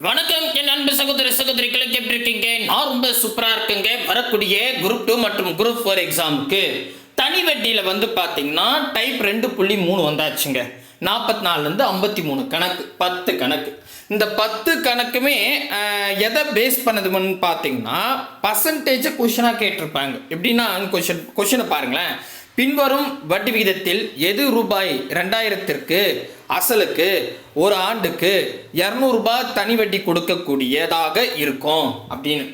வணக்கம் என் அன்பு சகோதரிகளுக்கு எப்படி இருக்கீங்க? நான் ரொம்ப சூப்பரா இருக்குங்க. வரக்கூடிய குரூப் 2 மற்றும் குரூப் 4 எக்ஸாமுக்கு தனி வட்டியில் வந்து பார்த்தீங்கன்னா டைப் 2.3 வந்தாச்சுங்க. 44லேருந்து 53 கணக்கு, 10 கணக்கு. இந்த 10 கணக்குமே எதை பேஸ் பண்ணதுன்னு பார்த்தீங்கன்னா பர்சன்டேஜை கொஷனாக கேட்டிருப்பாங்க. எப்படின்னா கொஷனை பாருங்களேன். பின்வரும் வட்டி விகிதத்தில் எது ரூபாய் 2000க்கு அசலுக்கு ஒரு ஆண்டுக்கு 200 ரூபாய் தனி வட்டி கொடுக்கக்கூடியதாக இருக்கும் அப்படின்னு.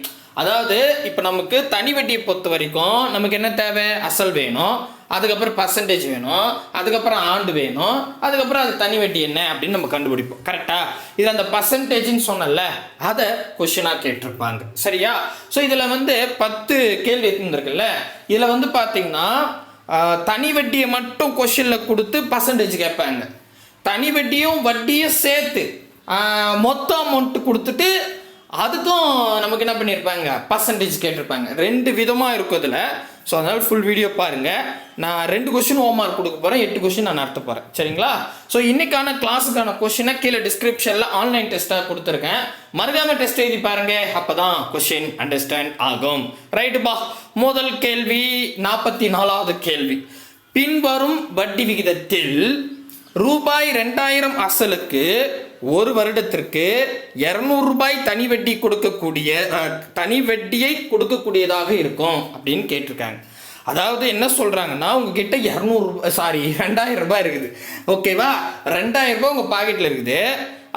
அதாவது இப்போ நமக்கு தனி வட்டியை பொறுத்த வரைக்கும் நமக்கு என்ன தேவை? அசல் வேணும், அதுக்கப்புறம் பர்சன்டேஜ் வேணும், அதுக்கப்புறம் ஆண்டு வேணும், அதுக்கப்புறம் அது தனி வட்டி என்ன அப்படின்னு நம்ம கண்டுபிடிப்போம். கரெக்டா? இது அந்த பர்சன்டேஜ்னு சொன்னல, அதை கொஷனாக கேட்டிருப்பாங்க. சரியா? ஸோ இதில் வந்து 10 கேள்வி இருந்திருக்குல்ல, இதில் வந்து பார்த்தீங்கன்னா தனி வட்டியை மட்டும் கொஷனில் கொடுத்து பர்சன்டேஜ் கேட்பாங்க. தனி வட்டியும் வட்டியும் சேர்த்து மொத்த அமௌண்ட்டு கொடுத்துட்டு அதுக்கும் நமக்கு என்ன பண்ணியிருப்பாங்க? பர்சன்டேஜ் கேட்டிருப்பாங்க. 2 விதமாக இருக்கும் இதில். ஸோ அதனால் ஃபுல் வீடியோ பாருங்கள். நான் 2 கொஷின் ஹோம் மார்க் கொடுக்க போகிறேன், 8 கொஷின் நான் நடத்த போகிறேன். சரிங்களா? ஸோ இன்றைக்கான கிளாஸுக்கான கொஷினை கீழே டிஸ்கிரிப்ஷனில் ஆன்லைன் டெஸ்ட்டாக கொடுத்துருக்கேன். மறக்காமல் டெஸ்ட் எழுதி பாருங்கள், அப்போ தான் கொஷின் அண்டர்ஸ்டாண்ட் ஆகும். ரைட்டுப்பா. முதல் கேள்வி 44வது கேள்வி. பின்வரும் வட்டி விகிதத்தில் ரூபாய் 2000 அசலுக்கு ஒரு வருடத்திற்கு 200 ரூபாய் தனி வட்டியை கொடுக்கக்கூடியதாக இருக்கும் அப்படின்னு கேட்டிருக்காங்க. அதாவது என்ன சொல்றாங்கன்னா, உங்ககிட்ட 2000 ரூபாய் இருக்குது. ஓகேவா? 2000 ரூபாய் உங்க பாக்கெட்ல இருக்குது.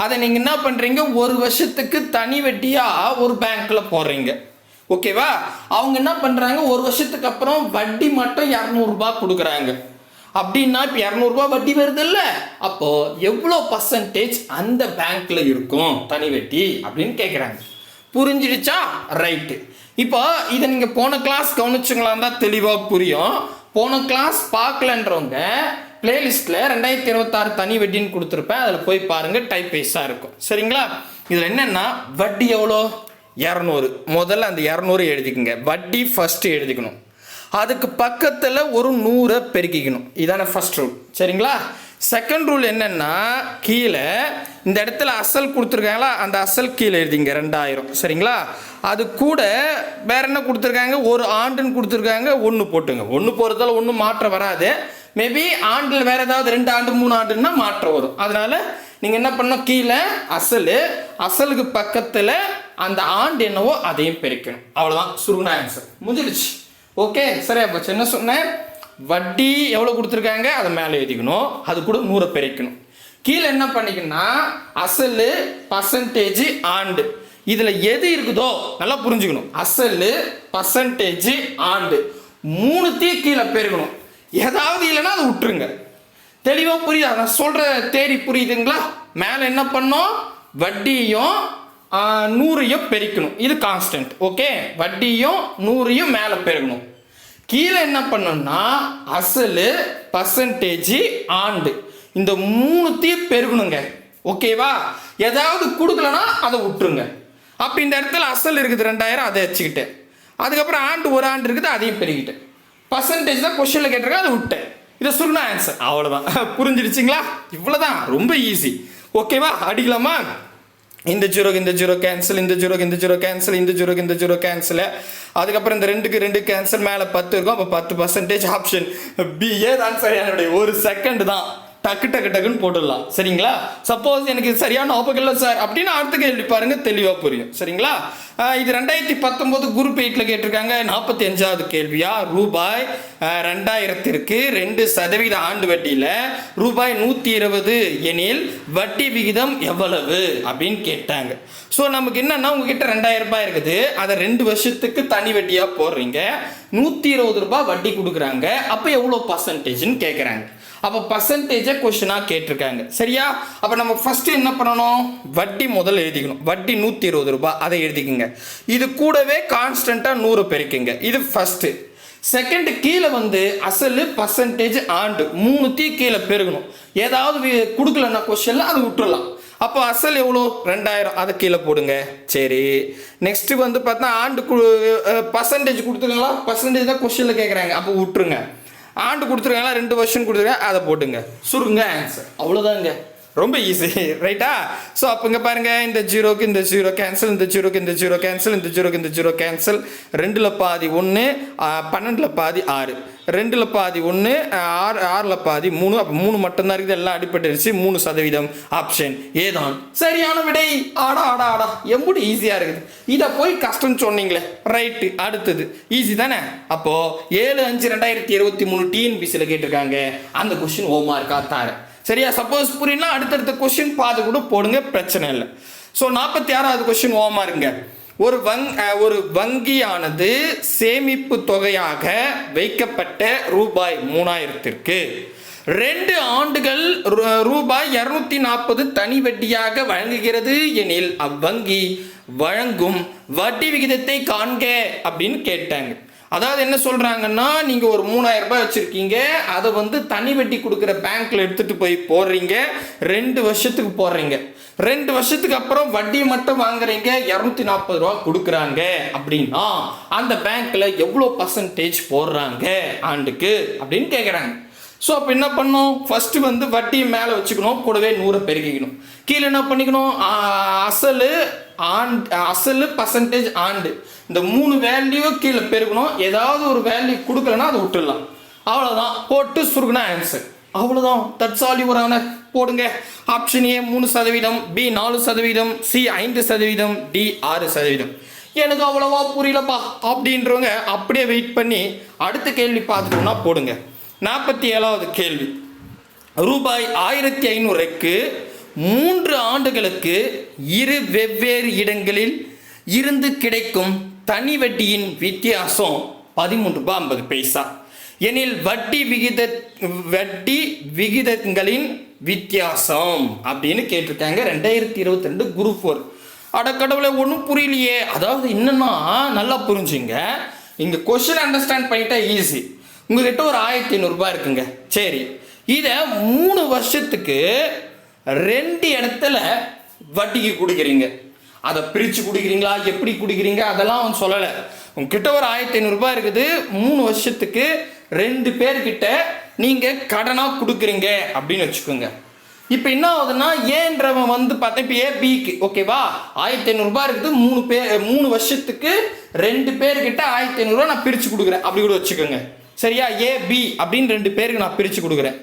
அதை நீங்க என்ன பண்றீங்க? ஒரு வருஷத்துக்கு தனி வட்டியா ஒரு பேங்க்ல போடுறீங்க. ஓகேவா? அவங்க என்ன பண்றாங்க? ஒரு வருஷத்துக்கு அப்புறம் வட்டி மட்டும் 200 ரூபாய் கொடுக்குறாங்க. அப்படின்னா இப்போ 200 ரூபாய் வட்டி வருது இல்லை, அப்போ எவ்வளோ பர்சன்டேஜ் அந்த பேங்க்ல இருக்கும் தனி வட்டி அப்படின்னு கேட்குறாங்க. புரிஞ்சிடுச்சா? ரைட்டு. இப்போ இதை நீங்கள் போன கிளாஸ் கவனிச்சுங்களான் தான் தெளிவாக புரியும். போன கிளாஸ் பார்க்கலன்றவங்க பிளேலிஸ்ட்டில் 2026 தனி வட்டின்னு கொடுத்துருப்பேன், அதில் போய் பாருங்கள். டைப் வைஸாக இருக்கும். சரிங்களா? இதில் என்னென்னா வட்டி எவ்வளோ? 200. முதல்ல அந்த 200 எழுதிக்குங்க. வட்டி ஃபஸ்ட்டு எழுதிக்கணும். அதுக்கு பக்கத்தில் ஒரு 100 பெருக்கிக்கணும். இதான ஃபர்ஸ்ட் ரூல். சரிங்களா? செகண்ட் ரூல் என்னன்னா, கீழே இந்த இடத்துல அசல் கொடுத்துருக்காங்களா, அந்த அசல் கீழே எழுதிங்க 2000. சரிங்களா? அது கூட வேற என்ன கொடுத்துருக்காங்க? ஒரு ஆண்டுன்னு கொடுத்துருக்காங்க, 1 போட்டுங்க. 1 போகிறதால ஒன்றும் மாற்றம் வராது. மேபி ஆண்டில் வேற ஏதாவது 2 ஆண்டு 3 ஆண்டுன்னா மாற்றம் வரும். அதனால நீங்கள் என்ன பண்ணணும்? கீழே அசலுக்கு பக்கத்தில் அந்த ஆண்டு என்னவோ அதையும் பெருக்கணும். அவ்வளோதான். சுருங்கின ஆன்சர் முடிஞ்சிடுச்சு. ஓகே, சரியா போச்சு. என்ன சொன்னேன்? வட்டி எவ்வளோ கொடுத்துருக்காங்க அதை மேலே எழுதிக்கணும், அது கூட 100 பெருக்கணும். கீழே என்ன பண்ணிக்கணும்னா அசல், பர்சன்டேஜ், ஆண்டு, இதில் எது இருக்குதோ நல்லா புரிஞ்சுக்கணும். அசல், பர்சன்டேஜ், ஆண்டு 3த்தையும் கீழே பெருக்கணும். ஏதாவது இல்லைன்னா அதை விட்டுருங்க. தெளிவாக புரியுதா? நான் சொல்கிற தேரி புரியுதுங்களா? மேலே என்ன பண்ணோம்? வட்டியும் 100ஐயும் பெருக்கணும். இது கான்ஸ்டன்ட். ஓகே, வட்டியும் 100ஐயும் மேலே பெருக்கணும். கீழே என்ன பண்ணணும்னா அசல், பர்சன்டேஜ், ஆண்டு இந்த 3த்தையும் பெருக்கணுங்க. ஓகேவா? ஏதாவது கொடுக்கலன்னா அதை விட்டுருங்க. அப்போ இந்த இடத்துல அசல் இருக்குது 2000, அதை வச்சுக்கிட்டேன். அதுக்கப்புறம் ஆண்டு ஒரு ஆண்டு இருக்குது, அதையும் பெருக்கிட்டேன். பர்சன்டேஜ் தான் கொஸ்டினில் கேட்டிருக்கேன், அதை விட்டேன். இதை சுருங்கின ஆன்சர். அவ்வளோதான். புரிஞ்சிடுச்சிங்களா? இவ்வளோதான். ரொம்ப ஈஸி. ஓகேவா? அடிக்கலாமா? இந்த ஜீரோ கேன்சல், இந்த ஜீரோ கேன்சல், இந்த ஜீரோ கேன்சல். அதுக்கப்புறம் இந்த 2க்கு 2 கேன்சல், மேலே 10 இருக்கும். அப்போ 10% ஆப்ஷன் பி தான் சரியானுடைய. 1 செகண்ட் தான். டக்குன்னு போட்டுடலாம். சரிங்களா? சப்போஸ் எனக்கு சரியான ஞாபகம் இல்லை சார் அப்படின்னா அடுத்த கேள்வி பாருங்க, தெளிவாக புரியும். சரிங்களா? இது 2019 குரூப் 8ல் கேட்டிருக்காங்க. 45வது கேள்வியா, ரூபாய் 2000க்கு 2% ஆண்டு வட்டியில் ரூபாய் 120 எனில் வட்டி விகிதம் எவ்வளவு அப்படின்னு கேட்டாங்க. ஸோ நமக்கு என்னன்னா, உங்ககிட்ட 2000 ரூபாய் இருக்குது, அதை 2 வருஷத்துக்கு தனி வட்டியாக போடுறீங்க, 120 ரூபாய் வட்டி கொடுக்குறாங்க. அப்போ எவ்வளோ பர்சன்டேஜ்னு கேட்குறாங்க. அப்போ பர்சன்டேஜை கொஸ்டினாக கேட்டிருக்காங்க. சரியா? அப்போ நம்ம ஃபஸ்ட்டு என்ன பண்ணணும்? வட்டி முதல்ல எழுதிக்கணும். வட்டி 120 ரூபாய், அதை எழுதிக்கங்க. இது கூடவே கான்ஸ்டண்ட்டாக 100 பெருக்குங்க. இது ஃபஸ்ட்டு. செகண்ட், கீழே வந்து அசல், பர்சன்டேஜ், ஆண்டு 3த்தையும் கீழே பெருகணும். ஏதாவது கொடுக்கலன்னா கொஸ்டினில் அது விட்டுடலாம். அப்போ அசல் எவ்வளோ? 2000, அதை கீழே போடுங்க. சரி, நெக்ஸ்ட்டு வந்து பார்த்தா ஆண்டு பர்சன்டேஜ் கொடுத்துருங்களா? பர்சன்டேஜ் தான் கொஸ்டினில் கேட்குறாங்க, அப்போ விட்டுருங்க. ஆண்டு கொடுத்துருக்காங்களா? 2 வருஷம் கொடுத்துருக்காங்க, அதை போட்டுங்க. சுருங்க ஆன்சர். அவ்வளோதாங்க. ரொம்ப ஈஸி ரைட்டா. ஸோ அப்போ இங்கே பாருங்கள், இந்த ஜீரோக்கு இந்த ஜீரோ கேன்சல், இந்த ஜீரோக்கு இந்த ஜீரோ கேன்சல், இந்த ஜீரோக்கு இந்த ஜீரோ கேன்சல். 2ல் பாதி 1, 12ல் பாதி 6, 2ல் பாதி 1, 6ல் பாதி 3. அப்போ 3 மட்டும்தான் இருக்குது, எல்லாம் அடிப்பட்டுருச்சு. 3% ஆப்ஷன் ஏதான் சரியான விடை. ஆடா ஆடா ஆடா, எப்படி ஈஸியாக இருக்குது. இதை போய் கஷ்டம்னு சொன்னீங்களே, ரைட்டு. அடுத்தது ஈஸி தானே. அப்போது 7/5/2023 டிஎன்பிசியில் கேட்டிருக்காங்க. அந்த கொஸ்டின் ஓமா இருக்கா தார சரியா. சப்போஸ் புரியல அடுத்தடுத்த கொஸ்டின் பார்த்து கூட போடுங்க, பிரச்சனை இல்லை. ஸோ 46வது கொஸ்டின் ஓமா இருங்க. ஒரு வங்கியானது சேமிப்பு தொகையாக வைக்கப்பட்ட ரூபாய் 3000க்கு 2 ஆண்டுகள் ரூபாய் 240 தனி வட்டியாக வழங்குகிறது எனில் அவ்வங்கி வழங்கும் வட்டி விகிதத்தை காண்க அப்படின்னு கேட்டாங்க. அதாவது என்ன சொல்றாங்கன்னா, நீங்க ஒரு 3000 ரூபாய் வச்சிருக்கீங்க, அதை வந்து தனி வட்டி கொடுக்குற பேங்க்ல எடுத்துட்டு போய் போடுறீங்க, 2 வருஷத்துக்கு போடுறீங்க. 2 வருஷத்துக்கு அப்புறம் வட்டி மட்டும் வாங்குறீங்க, 240 ரூபா கொடுக்குறாங்க அப்படின்னா அந்த பேங்க்ல எவ்வளோ பர்சன்டேஜ் போடுறாங்க ஆண்டுக்கு அப்படின்னு கேட்குறாங்க. ஸோ அப்போ என்ன பண்ணணும், ஃபர்ஸ்ட் வந்து வட்டியை மேலே வச்சுக்கணும், கூடவே 100 பெருக்கிக்கணும். கீழே என்ன பண்ணிக்கணும், அசல் பர்சன்டேஜ் ஆண்டு, இந்த 3 வேல்யூ கீழே பெருக்கணும். ஏதாவது ஒரு வேல்யூ கொடுக்கலன்னா அதை விட்டுடலாம். அவ்வளோதான், போட்டு சுருக்குனா ஆன்சர். அவ்வளோதான், தட்ஸ் ஆல் யுவர் ஆனர். போடுங்க. Option A 3%, B 4%, C 5%, D 6%. எனக்கு அவ்வளோவா புரியலப்பா அப்படின்றவங்க அப்படியே வெயிட் பண்ணி அடுத்த கேள்வி பார்த்துட்டோம்னா போடுங்க. 47வது கேள்வி. ரூபாய் 1500க்கு 3 ஆண்டுகளுக்கு 2 வெவ்வேறு இடங்களில் இருந்து கிடைக்கும் தனி வட்டியின் வித்தியாசம் 13 ரூபாய் 50 பைசா எனில் வட்டி விகிதங்களின் வித்தியாசம் அப்படின்னு கேட்டிருக்காங்க. 2022 குரூப் 4. அடக்கடவுளை ஒன்றும் புரியலையே. அதாவது என்னன்னா, நல்லா புரிஞ்சுங்க, இங்கே கொஸ்டின் அண்டர்ஸ்டாண்ட் பண்ணிட்டா ஈஸி. உங்ககிட்ட ஒரு 1500 ரூபாய் இருக்குங்க, சரி. இதை 3 வருஷத்துக்கு 2 இடத்துல வட்டிக்கு கொடுக்குறீங்க. அதை பிரித்து குடிக்கிறீங்களா, எப்படி குடிக்கிறீங்க அதெல்லாம் அவன் சொல்லலை. உங்ககிட்ட ஒரு 1500 ரூபாய் இருக்குது, 3 வருஷத்துக்கு 2 பேர்கிட்ட நீங்கள் கடனாக கொடுக்குறீங்க அப்படின்னு வச்சுக்கோங்க. இப்போ என்ன ஆகுதுன்னா, ஏன்றவன் வந்து பார்த்தா இப்போ ஏபிக்கு ஓகேவா 1500 ரூபாய் இருக்குது, 3 வருஷத்துக்கு 2 பேர்கிட்ட 1500 ரூபா நான் பிரித்து கொடுக்குறேன் அப்படி கூட வச்சுக்கோங்க. சரியா, ஏபி அப்படின்னு 2 பேருக்கு நான் பிரித்து கொடுக்குறேன்.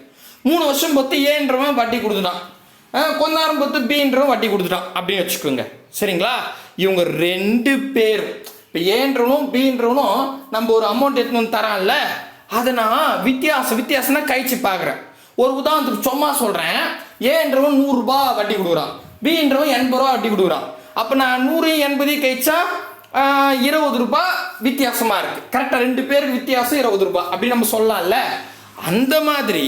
3 வருஷம் பொறுத்து ஏன்றவன் வட்டி கொடுத்துட்டான், கொஞ்ச நேரம் பொறுத்து பின்றவன் வட்டி கொடுத்துட்டான் அப்படின்னு வச்சுக்கோங்க. சரிங்களா, இவங்க 2 பேர் இப்போ ஏன்றவனும் பின்றவனும் நம்ம ஒரு அமௌண்ட் எடுத்துன்னு வந்து தரான்ல, அதை நான் வித்தியாசம்னா கழிச்சு பார்க்குறேன். ஒரு உதாரணத்துக்கு சும்மா சொல்கிறேன், ஏன்றவன் 100 ரூபாய் வட்டி கொடுக்குறான், பின்றவன் 80 ரூபா வட்டி கொடுக்குறான். அப்போ நான் 100 80 கழிச்சா 20 ரூபாய் வித்தியாசமாக இருக்குது. கரெக்டாக 2 பேருக்கு வித்தியாசம் 20 ரூபாய் அப்படி நம்ம சொல்லலாம்ல. அந்த மாதிரி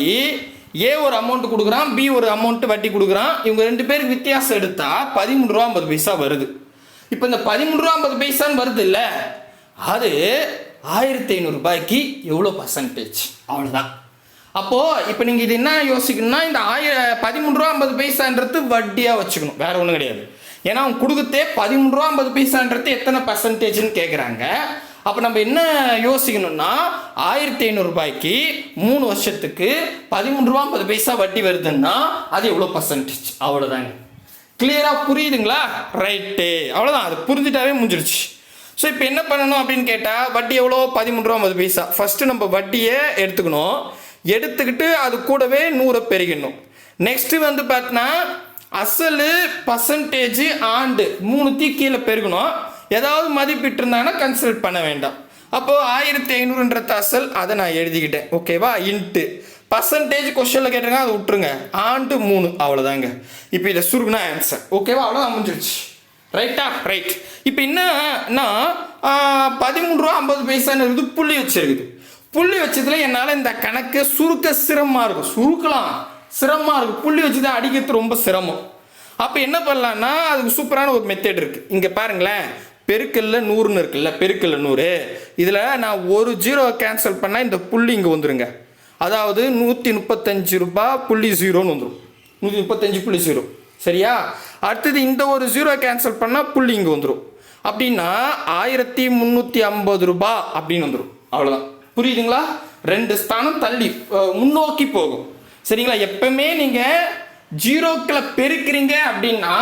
ஏ ஒரு அமௌண்ட் கொடுக்குறான், பி ஒரு அமௌண்ட் வட்டி கொடுக்குறான். இவங்க 2 பேருக்கு வித்தியாசம் எடுத்தால் 13 ரூபா 50 பைசா வருது. இப்போ இந்த 13 ரூபா 50 பைசான்னு வருது இல்லை, அது 1500 ரூபாய்க்கு எவ்வளோ பர்சன்டேஜ், அவ்வளோதான். அப்போது இப்போ நீங்கள் இது என்ன யோசிக்கணும்னா, இந்த 13 ரூபா 50 பைசான்றது வட்டியாக வச்சுக்கணும், வேற ஒன்றும் கிடையாது. ஏன்னா அவங்க கொடுக்கத்தே 13 ரூபா 50 பைசான்றது எத்தனை பர்சன்டேஜ்னு கேட்குறாங்க. அப்போ நம்ம என்ன யோசிக்கணும்னா, 1500 ரூபாய்க்கு 3 வருஷத்துக்கு 13 ரூபா 50 பைசா வட்டி வருதுன்னா அது எவ்வளோ பர்சன்டேஜ், அவ்வளோதாங்க. கிளியராக புரியுதுங்களா? ரைட்டு, அவ்வளோதான். அது புரிஞ்சுட்டாவே முடிஞ்சிருச்சு. ஸோ இப்போ என்ன பண்ணணும் அப்படின்னு கேட்டால், வட்டி எவ்வளோ 13 ரூபா 50 பைசா. ஃபஸ்ட்டு நம்ம வட்டியை எடுத்துக்கணும், எடுத்துக்கிட்டு அது கூடவே 100 பெருகிடணும். நெக்ஸ்ட்டு வந்து பார்த்தீங்கன்னா அசல் பர்சன்டேஜ் ஆண்டு 3 கீழே பெருகணும். ஏதாவது மதிப்பிட்டு இருந்தாங்கன்னா கன்சிடர் பண்ண வேண்டாம். அப்போது 1500ன்றது அசல், அதை நான் எழுதிக்கிட்டேன் ஓகேவா. இன்ட்டு பர்சன்டேஜ் கொஸ்டினில் கேட்டிருங்க, அதை விட்டுருங்க, ஆண்டு 3 அவ்வளோதாங்க. இப்போ இதை சுருக்குனா ஆன்சர் ஓகேவா, அவ்வளோதான் முடிஞ்சிருச்சு. ரைட்டா, ரைட். இப்போ என்னன்னா 13 ரூபா 50 பைசான்னு புள்ளி வச்சிருக்குது. புள்ளி வச்சதுல என்னால் இந்த கணக்கு சுருக்க சிரமமாக இருக்கும், சுருக்கலாம் சிரமமாக இருக்கும், புள்ளி வச்சு தான் அடிக்கிறது ரொம்ப சிரமம். அப்போ என்ன பண்ணலான்னா, அதுக்கு சூப்பரான ஒரு மெத்தட் இருக்குது. இங்கே பாருங்களேன், பெருக்கல்ல 100ன்னு இருக்குல்ல, பெருக்கல்ல 100, இதில் நான் ஒரு ஜீரோவை கேன்சல் பண்ணால் இந்த புள்ளி இங்கே வந்துருங்க. அதாவது 135 ரூபாய் புள்ளி 0ன்னு வந்துடும், 135.0. சரியா, அடுத்தது இந்த ஒரு ஜீரோ கேன்சல் பண்ணால் புள்ளி இங்கே வந்துடும். அப்படின்னா 1350 ரூபாய் அப்படின்னு வந்துடும், அவ்வளோதான். புரியுதுங்களா? 2 ஸ்தானம் தள்ளி முன்னோக்கி போகும். சரிங்களா, எப்பவுமே நீங்கள் ஜீரோக்களை பெருக்கிறீங்க அப்படின்னா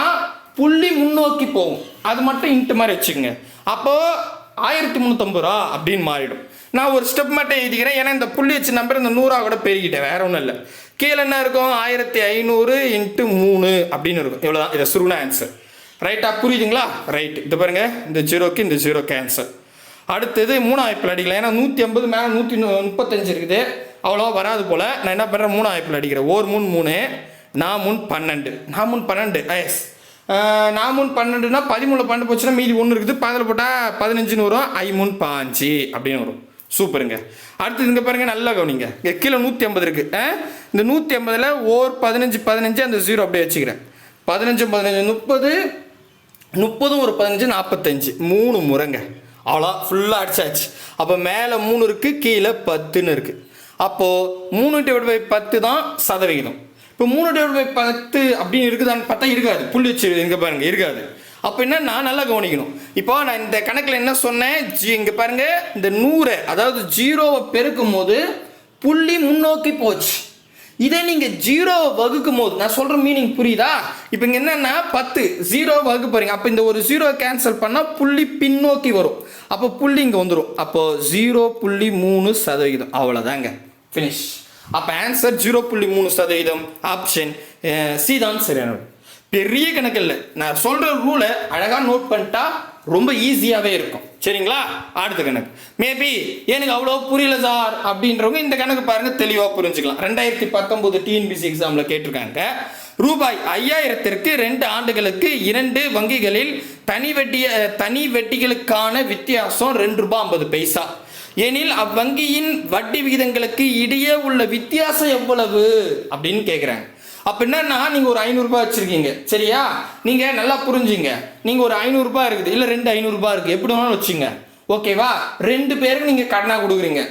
புள்ளி முன்னோக்கி போகும். அது மட்டும் இன்ட்டு மாதிரி வச்சுக்கோங்க. அப்போது 1350 ரூபா அப்படின்னு மாறிடும். நான் ஒரு ஸ்டெப் மட்டும் எழுதிக்கிறேன், ஏன்னா இந்த புள்ளி வச்சு நம்பர் இந்த 100 கூட பெருகிட்டேன், வேற ஒன்றும் இல்லை. கீழே என்ன இருக்கும், 1500 × 3 அப்படின்னு இருக்கும். இவ்வளோதான், இதை சுருண ஆன்சர். ரைட்டா, புரியுதுங்களா? ரைட்டு, இது பாருங்க, இந்த ஜீரோக்கு இந்த ஜீரோக்கு ஆன்சர். அடுத்தது 3 வாய்ப்பில் அடிக்கலாம், ஏன்னா 150 மேலே 135 இருக்குது, அவ்வளோவா வராது போல். நான் என்ன பண்ணுறேன், 3 வாய்ப்பில் அடிக்கிறேன். 1 3 3, 4 3 12, 4 3 12, எஸ் 4 3 12னா 13 12 போச்சுன்னா மீதி 1 இருக்குது, 10 போட்டால் 15ன்னு வரும், 5 3 5 அப்படின்னு வரும். சூப்பருங்க. அடுத்து இங்கே பாருங்க, நல்லா கவனிங்க, இங்கே கீழே 150 இருக்குது. இந்த 150ல் ஓர் 15 15 அந்த 0 அப்படியே வச்சுக்கிறேன். 15 15 30, 30 ஒரு 15 45, 3 முறைங்க. அவ்வளோ ஃபுல்லாக அடிச்சாச்சு. அப்போ மேலே 3 இருக்குது, கீழே 10ன்னு இருக்குது. அப்போது 3/10 தான் சதவிகிதம். இப்போ 3/10 அப்படின்னு இருக்குதான்னு பார்த்தா இருக்காது, புள்ளி வச்சு இங்கே பாருங்க இருக்காது. அப்போ என்னன்னா நல்லா கவனிக்கணும். இப்போ நான் இந்த கணக்கில் என்ன சொன்னேன், இங்கே பாருங்க, இந்த 100 அதாவது 0வை பெருக்கும் போது புள்ளி முன்னோக்கி போச்சு. இதே நீங்கள் 0வை வகுக்கும் போது, நான் சொல்கிற மீனிங் புரியுதா? இப்போ இங்கே என்னென்னா 10 0வை வகுக்க போகிறீங்க, அப்போ இந்த ஒரு 0 கேன்சல் பண்ணால் புள்ளி பின்னோக்கி வரும். அப்போ புள்ளி இங்கே வந்துடும். அப்போது 0.3%, அவ்வளோதாங்க, ஃபினிஷ். அப்போ ஆன்சர் 0.3%, ஆப்ஷன் சி தான் சரியானது. பெரிய கணக்கு இல்லை, நான் சொல்கிற ரூலை அழகாக நோட் பண்ணிட்டா ரொம்ப ஈஸியாகவே இருக்கும். சரிங்களா? அடுத்த கணக்கு மேபி எனக்கு அவ்வளோ புரியல சார் அப்படின்றவங்க இந்த கணக்கு பாருங்கள், தெளிவாக புரிஞ்சுக்கலாம். 2019 டிஎன்பிசி எக்ஸாமில் கேட்டிருக்காங்க. ரூபாய் 5000ற்கு 2 ஆண்டுகளுக்கு 2 வங்கிகளில் தனி வட்டிகளுக்கான வித்தியாசம் ₹2.50 எனில் அவ்வங்கியின் வட்டி விகிதங்களுக்கு இடையே உள்ள வித்தியாசம் எவ்வளவு அப்படின்னு கேட்குறாங்க. அப்போ என்னன்னா, நீங்கள் ஒரு 500 ரூபாய் வச்சுருக்கீங்க, சரியா? நீங்கள் நல்லா புரிஞ்சுங்க, நீங்கள் ஒரு 500 ரூபாய் இருக்குது, இல்லை 2 500 ரூபாய் இருக்குது, எப்படி வேணாலும் வச்சுங்க, ஓகேவா? 2 பேருக்கு நீங்கள் கடனாக கொடுக்குறீங்க.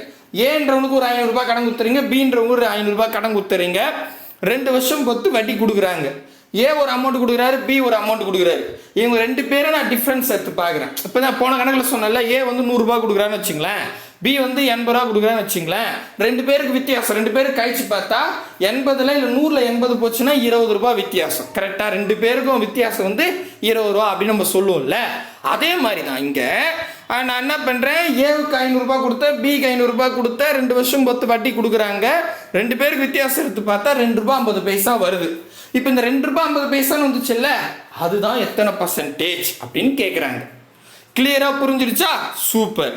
ஏன்றவனுக்கு ஒரு 500 ரூபாய் கடன் கொடுத்துறீங்க, பீன்றவங்க ஒரு 500 ரூபாய் கடன் கொடுத்துறீங்க. 2 வருஷம் பொறுத்து வட்டி கொடுக்குறாங்க. ஏ ஒரு அமௌண்ட் கொடுக்குறாரு, பி ஒரு அமௌண்ட் கொடுக்குறாரு. இவங்க 2 பேரும் நான் டிஃப்ரென்ஸ் எடுத்து பார்க்குறேன். இப்போ தான் போன கணக்கில் சொன்னல, ஏ வந்து 100 ரூபாய் கொடுக்குறான்னு வச்சுங்களேன், பி வந்து 80 ரூபா கொடுக்குறான்னு வச்சுங்களேன். 2 பேருக்கு வித்தியாசம், 2 பேருக்கு கழிச்சு பார்த்தா 80ல் இல்லை 100ல் 80 போச்சுன்னா 20 ரூபா வித்தியாசம். கரெக்டாக 2 பேருக்கும் வித்தியாசம் வந்து 20 ரூபா அப்படின்னு நம்ம சொல்லுவோம்ல. அதே மாதிரி தான் இங்கே நான் என்ன பண்ணுறேன், ஏவுக்கு 500 ரூபாய் கொடுத்தேன், பிக்கு 500 ரூபாய் கொடுத்தேன், 2 வருஷம் பொறுத்து வட்டி கொடுக்குறாங்க. 2 பேருக்கு வித்தியாசம் எடுத்து பார்த்தா ₹2.50 வருது. இப்போ இந்த ₹2.50 வந்துச்சு இல்லை, அதுதான் எத்தனை பர்சன்டேஜ் அப்படின்னு கேட்குறாங்க. கிளியராக புரிஞ்சிடுச்சா? சூப்பர்.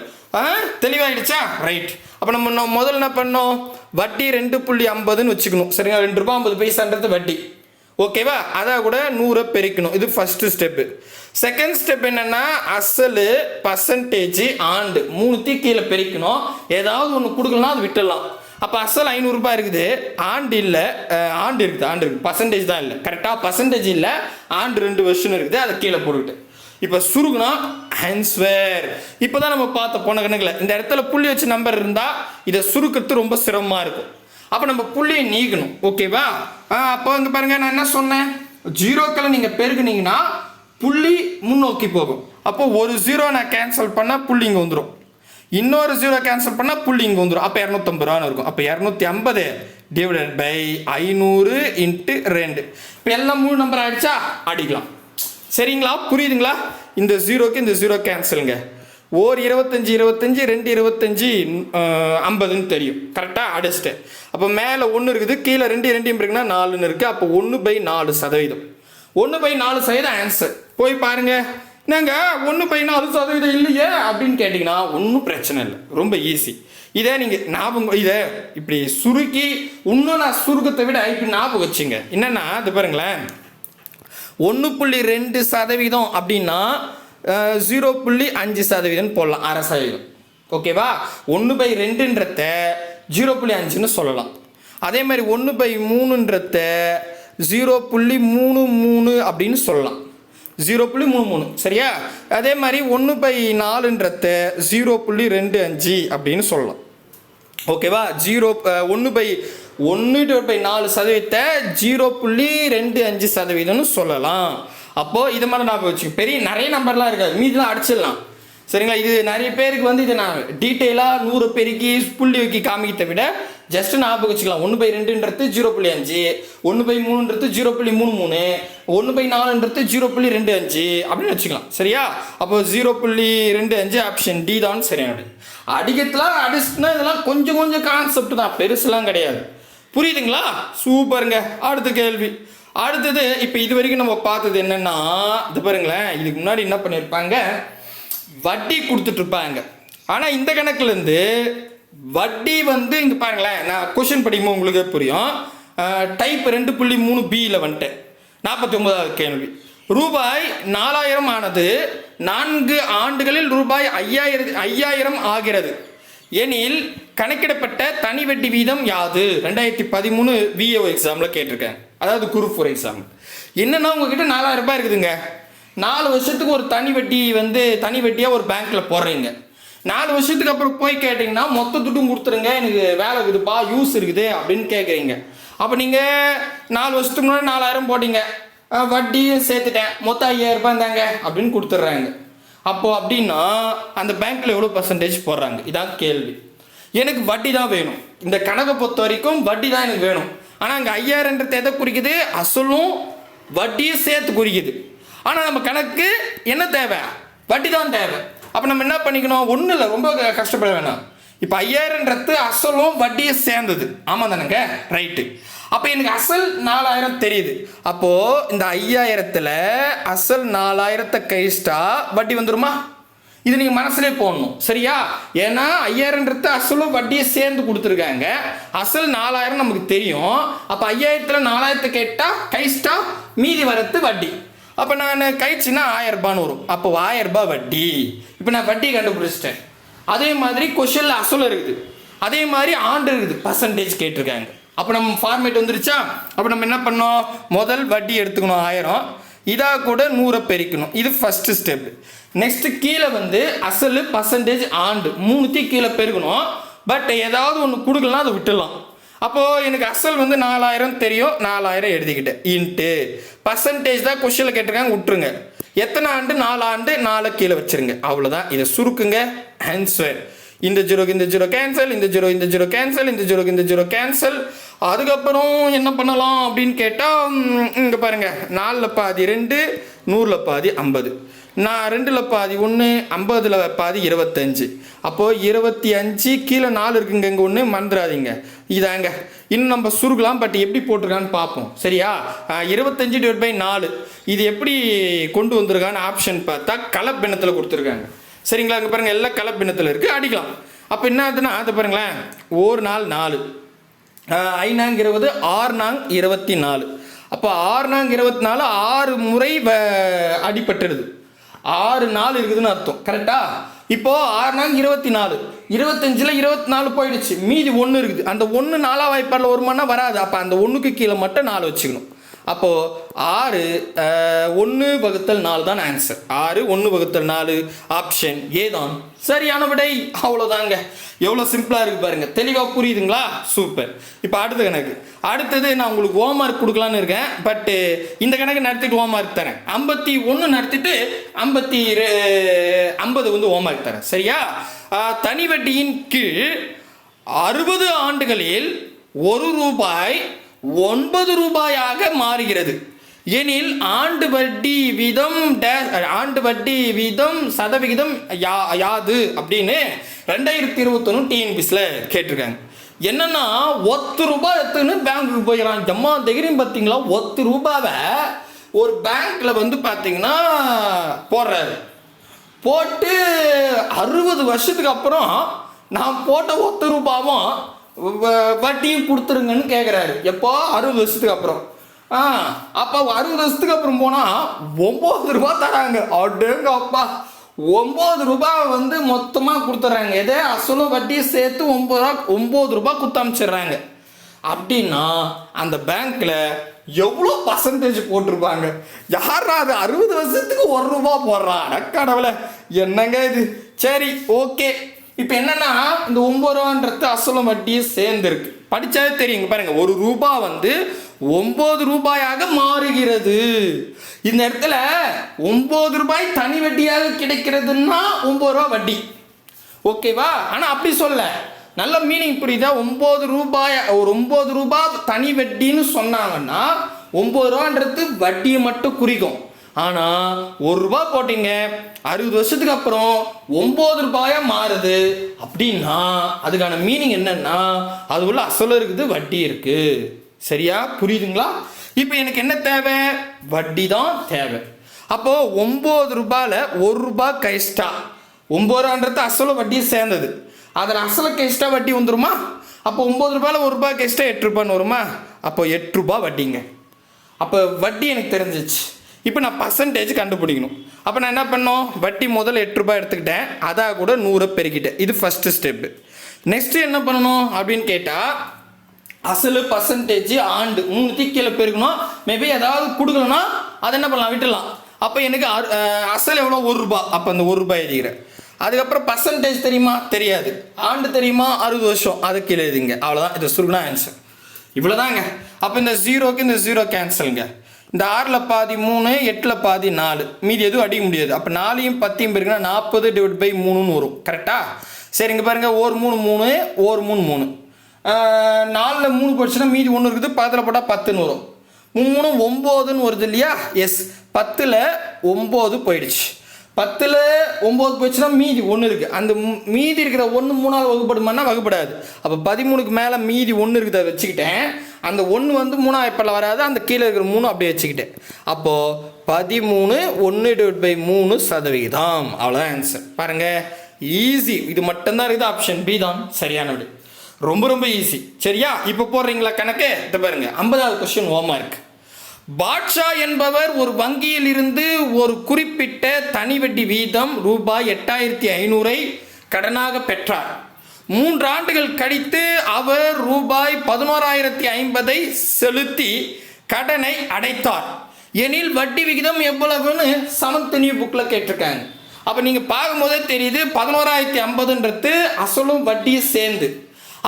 தெளிவாயிடுச்சா? ரைட். அப்போ நம்ம முதல்ல என்ன பண்ணோம், வட்டி 2.50ன்னு வச்சுக்கணும், சரிங்களா? ₹2.50 வட்டி, ஓகேவா? அதான் கூட 100 பெருக்கணும். இது ஃபர்ஸ்ட் ஸ்டெப்பு. செகண்ட் ஸ்டெப் என்னன்னா, அசலு பர்சன்டேஜ் ஆண்டு 3 கீழே பெருக்கணும். ஏதாவது ஒன்று கொடுக்கலாம், அது விட்டுடலாம். அப்போ அசல் 500 ரூபாய் இருக்குது, ஆண்டு இல்லை, ஆண்டு இருக்குது, பர்சன்டேஜ் தான் இல்லை. கரெக்டாக பர்சன்டேஜ் இல்லை, ஆண்டு 2 வருஷம் இருக்குது, அதை கீழே போட்டுக்கிட்டு இப்போ சுருகுனா ஆன்சர். இப்போ தான் நம்ம பார்த்த போன கணக்கில் இந்த இடத்துல புள்ளி வச்சு நம்பர் இருந்தால் இதை சுருக்கிறது ரொம்ப சிரமமாக இருக்கும். அப்போ நம்ம புள்ளியை நீக்கணும், ஓகேவா? அப்போ இங்கே பாருங்கள், நான் என்ன சொன்னேன், 0க்களை நீங்கள் பெருக்குனீங்கன்னா புள்ளி முன்னோக்கி போகும். அப்போ ஒரு 0 நான் கேன்சல் பண்ணால் புள்ளி இங்கே வந்துடும், இன்னொரு 0 கேன்சல் பண்ணால் புள்ளி இங்கே வந்துடும். அப்போ 250 ரூபான்னு இருக்கும். அப்போ 250 டிவைடட் பை 500 × 2. இப்போ எல்லாம் 3 நம்பர் ஆகிடுச்சா, அடிக்கலாம். சரிங்களா? புரியுதுங்களா? இந்த 0க்கு இந்த 0 கேன்சலுங்க. ஓர் 25 25, 2 25 50ன்னு தெரியும், கரெக்டாக அடிச்சிட்டேன். அப்போ மேலே 1 இருக்குது, கீழே 2 2 இருக்குன்னா 4ன்னு இருக்குது. அப்போ 1/4%. 1/4% ஆன்சர். போய் பாருங்க, நாங்கள் 1/4% இல்லையே அப்படின்னு கேட்டிங்கன்னா ஒன்றும் பிரச்சனை இல்லை, ரொம்ப ஈஸி. இதே நீங்கள் ஞாபகம், இதை இப்படி சுருக்கி இன்னும் நான் சுருக்கத்தை விட இப்படி ஞாபகம் வச்சுங்க. என்னென்னா இது பாருங்களேன், 1.2% அப்படின்னா 0.5% போடலாம், 1/2%. ஓகேவா? 1/2ன்றத 0.5ன்னு சொல்லலாம். அதே மாதிரி 1/3ன்றத 0.33 அப்படின்னு சொல்லலாம், 0.33, சரியா? அதே மாதிரி 1/4ன்றத 0.25 அப்படின்னு சொல்லலாம், ஓகேவா? 1/4% 0.25% சொல்லலாம். அப்போது இது மாதிரி நான் வச்சுக்கோங்க. பெரிய நிறைய நம்பர்லாம் இருக்காது, மீதிலாம் அடிச்சிடலாம், சரிங்களா? இது நிறைய பேருக்கு வந்து இது நான் டீட்டெயிலாக 100 பெருக்கி புள்ளி வைக்கி காமிக்கிறத விட ஜஸ்ட் ஞாபகம் வச்சுக்கலாம். 1/2ன்றது 0.5, 1/3ன்றது 0.33, 1/4ன்றது 0.25 அப்படின்னு வச்சுக்கலாம். சரியா? அப்போ 0.25 ஆப்ஷன் டி தான் சரியானது. அடிக்கிறதுலாம் அடிச்சுனா இதெல்லாம் கொஞ்சம் கொஞ்சம் கான்செப்ட் தான், பெருசுலாம் கிடையாது. புரியுதுங்களா? சூப்பருங்க. அடுத்த கேள்வி. அடுத்தது இப்போ இது வரைக்கும் நம்ம பார்த்தது என்னன்னா, இது பாருங்களேன், இதுக்கு முன்னாடி என்ன பண்ணியிருப்பாங்க, வட்டி கொடுத்துட்ருப்பாங்க. ஆனால் இந்த கணக்குலேருந்து வட்டி வந்து இங்கே பாருங்களேன், நான் கொஷின் படிக்கும்போது உங்களுக்கு புரியும். டைப் 2.3Bயில் வந்துட்டேன். 49வது கேள்வி. ரூபாய் 4000 ஆனது 4 ஆண்டுகளில் ரூபாய் 5000 ஆகிறது எனில் கணக்கிடப்பட்ட தனி வட்டி வீதம் யாது? 2013 VAO எக்ஸாமில் கேட்டிருக்கேன். அதாவது குரூப் 4 எக்ஸாம். என்னன்னா உங்ககிட்ட 4000 ரூபாய் இருக்குதுங்க. 4 வருஷத்துக்கு ஒரு தனி வட்டியாக ஒரு பேங்க்கில் போடுறீங்க. 4 வருஷத்துக்கு அப்புறம் போய் கேட்டிங்கன்னா மொத்த துட்டும் கொடுத்துருங்க, எனக்கு வேலை இருக்குதுப்பா, யூஸ் இருக்குது அப்படின்னு கேட்குறீங்க. அப்போ நீங்கள் 4 வருஷத்துக்கு முன்னாடி 4000 போட்டிங்க, வட்டியும் சேர்த்துட்டேன், மொத்தம் 5000 ரூபாய் தாங்க அப்படின்னு கொடுத்துட்றாங்க. அப்போது அப்படின்னா அந்த பேங்க்கில் எவ்வளோ பர்சன்டேஜ் போடுறாங்க? இதான் கேள்வி. எனக்கு வட்டி தான் வேணும். இந்த கணக்கை பொறுத்த வரைக்கும் வட்டி தான் எனக்கு வேணும். ஆனால் அங்கே 5000ன்றது எதை குறிக்குது? அசலும் வட்டியும் சேர்த்து குறிக்குது. ஆனால் நம்ம கணக்கு என்ன தேவை? வட்டி தான் தேவை. அப்போ நம்ம என்ன பண்ணிக்கணும்? ஒன்றும் இல்லை, ரொம்ப கஷ்டப்பட வேணாம். இப்போ 5000ன்றது அசலும் வட்டியும் சேர்ந்தது. ஆமாம் தானேங்க? ரைட்டு. அப்போ எனக்கு அசல் 4000 தெரியுது. அப்போது இந்த 5000ல் அசல் 4000 கழிச்சிட்டா வட்டி வந்துடுமா? இது நீங்கள் மனசுலேயே போடணும். சரியா? ஏன்னா 5000ன்றது அசலும் வட்டியை சேர்ந்து கொடுத்துருக்காங்க. அசல் 4000 நமக்கு தெரியும். அப்போ 5000ல் 4000 கேட்டால் கழிச்சிட்டா மீதி வரத்து வட்டி. அப்போ நான் கழிச்சுன்னா 1000 ரூபான்னு வரும். அப்போ 1000 ரூபாய் வட்டி. இப்போ நான் வட்டி கண்டுபிடிச்சிட்டேன். அதே மாதிரி கொஷனில் அசல் இருக்குது, அதே மாதிரி ஆண்டு இருக்குது, பர்சன்டேஜ் கேட்டிருக்காங்க. அப்போ நம்ம ஃபார்மேட் வந்துருச்சா? அப்போ நம்ம என்ன பண்ணோம்? முதல் வட்டி எடுத்துக்கணும் 1000, இதாக கூட 100 பெருக்கணும். இது ஃபஸ்ட்டு ஸ்டெப்பு. நெக்ஸ்ட்டு கீழே வந்து அசல், பர்சன்டேஜ், ஆண்டு 3த்தையும் கீழே பெருக்கணும். பட் ஏதாவது ஒன்று கொடுக்கலாம், அதை விட்டுடலாம். அப்போது எனக்கு அசல் வந்து 4000 தெரியும், 4000 எழுதிக்கிட்டேன். இன்ட்டு பர்சன்டேஜ் தான் கொஷனில் கேட்டிருக்காங்க, விட்டுருங்க. எத்தனை ஆண்டு? 4 ஆண்டு, 4 கீழே வச்சுருங்க. அவ்வளோதான். இதை சுருக்குங்க, ஆன்சர். இந்த ஜீரோக்கு இந்த ஜீரோ கேன்சல், இந்த ஜீரோ கேன்சல், இந்த ஜீரோக்கு இந்த ஜீரோ கேன்சல். அதுக்கப்புறம் என்ன பண்ணலாம் அப்படின்னு கேட்டால், இங்கே பாருங்கள், 4ல் பாதி 2, 100ல் பாதி 50. நான் 2ல் பாதி 1, 50ல் பாதி 25. அப்போது 25 கீழே 4 இருக்குங்க, இங்கே ஒன்று மறந்துடாதீங்க. இதாங்க இன்னும் நம்ம சுருக்கலாம், பட் எப்படி போட்டிருக்கான்னு பார்ப்போம். சரியா? 25/4 இது எப்படி கொண்டு வந்திருக்கான்னு ஆப்ஷன் பார்த்தா கலப்பினத்தில் கொடுத்துருக்காங்க. சரிங்களா? அங்கே பாருங்கள், எல்லாம் கலப்பினத்தில் இருக்குது, அடிக்கலாம். அப்போ என்ன ஆகுதுன்னா, அதை பாருங்களேன், 1 நாள் 4, 5 20, 6 24. அப்போ 6 24 6 முறை அடிபட்டுடுது. 6 நாள் இருக்குதுன்னு அர்த்தம். கரெக்டா? இப்போது 6 24, 25ல் 24 போயிடுச்சு, மீதி 1 இருக்குது. அந்த 1 4 வாய்ப்பாடில் 1 மணி வராது. அப்போ அந்த 1க்கு கீழே மட்டும் 4 வச்சுக்கணும். அப்போது 6 1/4 தான் ஆன்சர். 6 1/4 ஆப்ஷன் ஏ தான் சரியான விடை. அவ்வளோதாங்க. எவ்வளோ சிம்பிளாக இருக்குது பாருங்கள். தெளிவாக புரியுதுங்களா? சூப்பர். இப்போ அடுத்த கணக்கு. அடுத்தது நான் உங்களுக்கு ஹோம்ஒர்க் கொடுக்கலான்னு இருக்கேன். பட்டு இந்த கணக்கு நடத்திட்டு ஹோம்ஒர்க் தரேன். 51 நடத்திட்டு 50 வந்து ஹோம்ஒர்க் தரேன். சரியா? தனி வட்டியின் கீழ் 60 ஆண்டுகளில் 1 ரூபாய் 9 ரூபாயாக மாறுகிறது எனில் ஆண்டு வட்டி வீதம் சதவிகிதம் யாது அப்படின்னு 2021 டிஎன்பிஎஸ்ல கேட்டிருக்காங்க. என்னன்னா 10 ரூபாய் எடுத்துன்னு பேங்க்குக்கு போயிடறான். ஜம்மா தைரியம் பார்த்தீங்களா? 10 ரூபாவை ஒரு பேங்க்ல வந்து பார்த்தீங்கன்னா போடுறாரு. போட்டு 60 வருஷத்துக்கு அப்புறம் நான் போட்ட 10 ரூபாவும் வட்டியும் கொடுத்துருங்கன்னு கேட்குறாரு. எப்போ? 60 வருஷத்துக்கு அப்புறம். அப்போ 60 வருஷத்துக்கு அப்புறம் போனால் 9 ரூபா தராங்க. அடேங்க அப்பா, 9 ரூபாய் வந்து மொத்தமாக கொடுத்துட்றாங்க. எதே அசலும் வட்டியும் சேர்த்து 9 ரூபாய் கொடுத்து அனுப்பிச்சிடுறாங்க. அப்படின்னா அந்த பேங்க்கில் எவ்வளோ பர்சன்டேஜ் போட்டிருப்பாங்க? யாரா அது 60 வருஷத்துக்கு 1 ரூபா போடுறான்? கடவுளை, என்னங்க இது? சரி, ஓகே. இப்போ என்னன்னா இந்த 9 ரூபான்றது அசலும் வட்டியும் சேர்ந்துருக்கு. படித்தாலே தெரியுங்க பாருங்க, ஒரு ரூபா வந்து 9 ரூபாயாக மாறுகிறது. இந்த இடத்துல 9 ரூபாய் தனி வட்டியாக கிடைக்கிறதுன்னா 9 ரூபா வட்டி. ஓகேவா? ஆனால் அப்படி சொல்ல, நல்ல மீனிங் புரியுதா? 9 ரூபாய், ஒரு 9 ரூபாய் தனி வட்டின்னு சொன்னாங்கன்னா 9 ரூபான்றது வட்டியை மட்டும் குறிக்கும். ஆனால் 1 ரூபா போட்டிங்க, 60 வருஷத்துக்கு அப்புறம் 9 ரூபாயா மாறுது அப்படின்னா அதுக்கான மீனிங் என்னன்னா அது உள்ள அசலும் இருக்குது, வட்டி இருக்கு. சரியா? புரியுதுங்களா? இப்போ எனக்கு என்ன தேவை? வட்டி தான் தேவை. அப்போ 9 ரூபாயில் 1 ரூபாய் கைஸ்டா, 9 ரூபான்றது அசலும் வட்டியும் சேர்ந்தது, அதில் அசல கைஸ்டா வட்டி வந்துருமா? அப்போ 9 ரூபாயில் 1 ரூபாய் கைஸ்டா 8 ரூபான்னு வருமா? அப்போ 8 ரூபாய் வட்டிங்க. அப்போ வட்டி எனக்கு தெரிஞ்சிச்சு. இப்போ நான் பர்சன்டேஜ் கண்டுபிடிக்கணும். அப்போ நான் என்ன பண்ணோம்? வட்டி முதல்ல 8 ரூபாய் எடுத்துக்கிட்டேன், அதாக கூட 100 பெருக்கிட்டேன். இது ஃபஸ்ட்டு ஸ்டெப்பு. நெக்ஸ்ட்டு என்ன பண்ணணும் அப்படின்னு கேட்டால், அசல் பர்சன்டேஜ் ஆண்டு 3 கீழே பெருக்கணும். மேபி ஏதாவது கொடுக்கலன்னா அதை என்ன பண்ணலாம்? விட்டுடலாம். அப்போ எனக்கு அசல் எவ்வளோ? 1 ரூபா. அப்போ அந்த 1 ரூபாய் எழுதிக்கிறேன். அதுக்கப்புறம் பர்சன்டேஜ் தெரியுமா? தெரியாது. ஆண்டு தெரியுமா? 60 வருஷம். அது கீழே எழுதிங்க. அவ்வளோதான். இது சுருகுனா ஆன்சர். இவ்வளோதாங்க. அப்போ இந்த 0க்கு இந்த 0 கேன்சலுங்க. இந்த 6ல் பாதி 3, 8ல் பாதி 4, மீதி எதுவும் அடிக்க முடியாது. அப்போ 4யும் 10யும் பெருக்குன்னா 40/3 வரும். கரெக்டா? சரி, இங்கே பாருங்கள், 1 3 3, 1 3 3, 4ல் 3 போச்சுன்னா மீதி 1 இருக்குது, 10ல் போட்டால் 10ன்னு வரும். 3 9ன்னு வருது இல்லையா? எஸ், 10ல் 9 போயிடுச்சு. 10ல் 9 போயிடுச்சுன்னா மீதி 1 இருக்குது. அந்த மீதி இருக்கிற 1 3ஆல் வகுப்படுமானா வகுப்படாது. அப்போ 13க்கு மேலே மீதி 1 இருக்குது, அதை வச்சுக்கிட்டேன். அந்த 1 வந்து 3ஆம் எப்பல வராது, அந்த கீழே இருக்கிற 3 அப்படியே வச்சுக்கிட்டேன். அப்போது 13 1/3%. அவ்வளோதான் ஆன்சர். பாருங்கள், ஈஸி. இது மட்டும்தான் இருக்குது. ஆப்ஷன் பி தான் சரியான விடை. ரொம்ப ரொம்ப ஈஸி. சரியா? இப்போ போடுறீங்களா கணக்கு? இதை பாருங்க, 50வது கொஸ்டின் ஹோம்வொர்க். பாட்ஷா என்பவர் ஒரு வங்கியில் இருந்து ஒரு குறிப்பிட்ட தனி வட்டி வீதம் ரூபாய் 8500 கடனாக பெற்றார். 3 ஆண்டுகள் கழித்து அவர் ரூபாய் 11050 செலுத்தி கடனை அடைத்தார் எனில் வட்டி விகிதம் எவ்வளவுன்னு செவன்த் நியூ புக்கில் கேட்டிருக்காங்க. அப்போ நீங்கள் பார்க்கும்போதே தெரியுது 11050ன்றது அசலும் வட்டியும் சேர்ந்து.